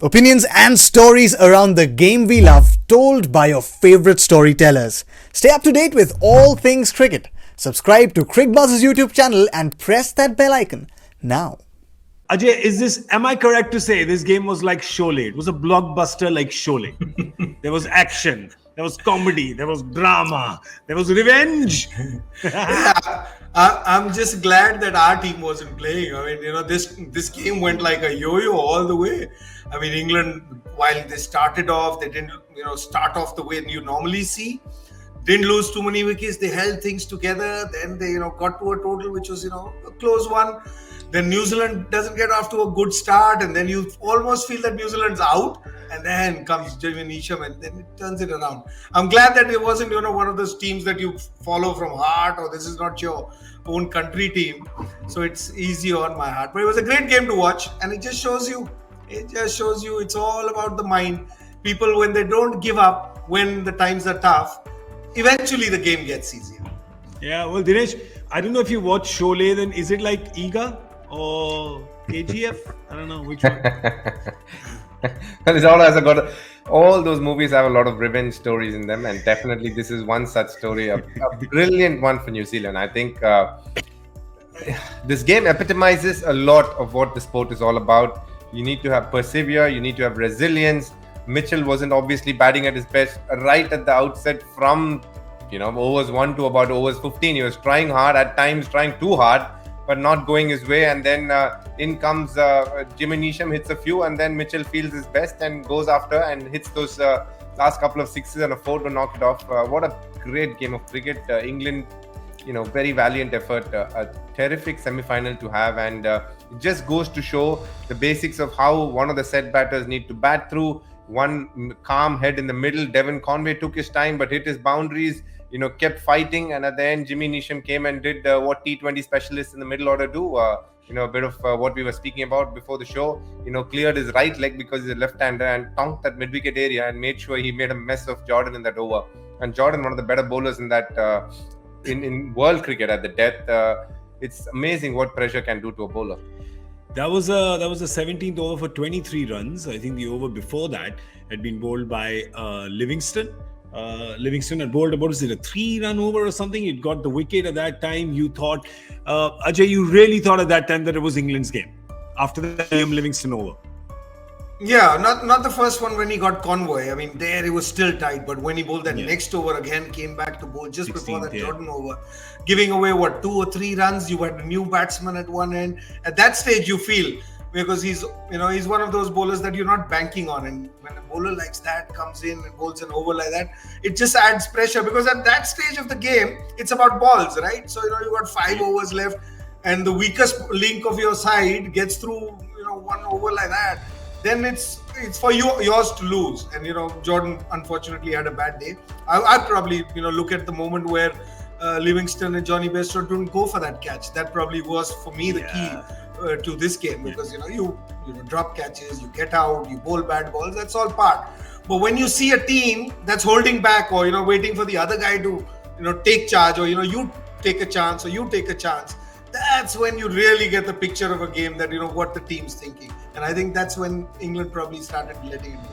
Opinions and stories around the game we love, told by your favorite storytellers. Stay up to date with all things cricket. Subscribe to Cricbuzz's YouTube channel and press that bell icon now. Ajay, am I correct to say this game was like Sholay? It was a blockbuster like Sholay. There was action, there was comedy, there was drama, there was revenge. Yeah, I'm just glad that our team wasn't playing. I mean, this game went like a yo-yo all the way. I mean, England, while they started off, they didn't, start off the way you normally see. Didn't lose too many wickets. They held things together. Then they, got to a total which was, a close one. Then New Zealand doesn't get off to a good start, and then you almost feel that New Zealand's out, and then comes Jamie Neesham, and then it turns it around. I'm glad that it wasn't, one of those teams that you follow from heart, or this is not your own country team, so it's easy on my heart. But it was a great game to watch, and it just shows you it's all about the mind. People, when they don't give up, when the times are tough, eventually the game gets easier. Yeah, well, Dinesh, I don't know if you watch Sholay, then is it like Eega or KGF? I don't know which one. It's all all those movies have a lot of revenge stories in them, and definitely this is one such story, a brilliant one for New Zealand. I think this game epitomizes a lot of what the sport is all about. You need to have persevere, you need to have resilience. Mitchell wasn't obviously batting at his best right at the outset from overs 1 to about overs 15. He was trying hard, at times trying too hard, but not going his way. And then in comes Jimmy Neesham, hits a few, and then Mitchell feels his best and goes after and hits those last couple of sixes and a 4 to knock it off. What a great game of cricket. England, very valiant effort, a terrific semi-final to have, and it just goes to show the basics of how one of the set batters need to bat through. One calm head in the middle. Devon Conway took his time but hit his boundaries, kept fighting, and at the end Jimmy Neesham came and did what T20 specialists in the middle order do, a bit of what we were speaking about before the show. Cleared his right leg because he's a left-hander and tonked that mid-wicket area and made sure he made a mess of Jordan in that over. And Jordan, one of the better bowlers in that in world cricket at the death. It's amazing what pressure can do to a bowler. That was a 17th over for 23 runs. I think the over before that had been bowled by Livingston. Livingston had bowled about, a 3-run over or something? It got the wicket at that time. You thought, Ajay, you really thought at that time that it was England's game after the Livingston over? Yeah, not the first one when he got Convoy. I mean, there it was still tight, but when he bowled that next over again, came back to bowl just before that Jordan over, giving away 2 or 3 runs. You had a new batsman at one end. At that stage, you feel, because he's one of those bowlers that you're not banking on, and when a bowler like that comes in and bowls an over like that, it just adds pressure, because at that stage of the game, it's about balls, right? So you got 5 overs left, and the weakest link of your side gets through, one over like that. Then it's for yours to lose. And Jordan unfortunately had a bad day. I'd probably look at the moment where Livingston and Johnny Bairstow didn't go for that catch. That probably was for me the key to this game, because you drop catches, you get out, you bowl bad balls. That's all part. But when you see a team that's holding back, or waiting for the other guy to take charge, or you take a chance, or you take a chance, that's when you really get the picture of a game, that what the team's thinking. And I think that's when England probably started letting it go.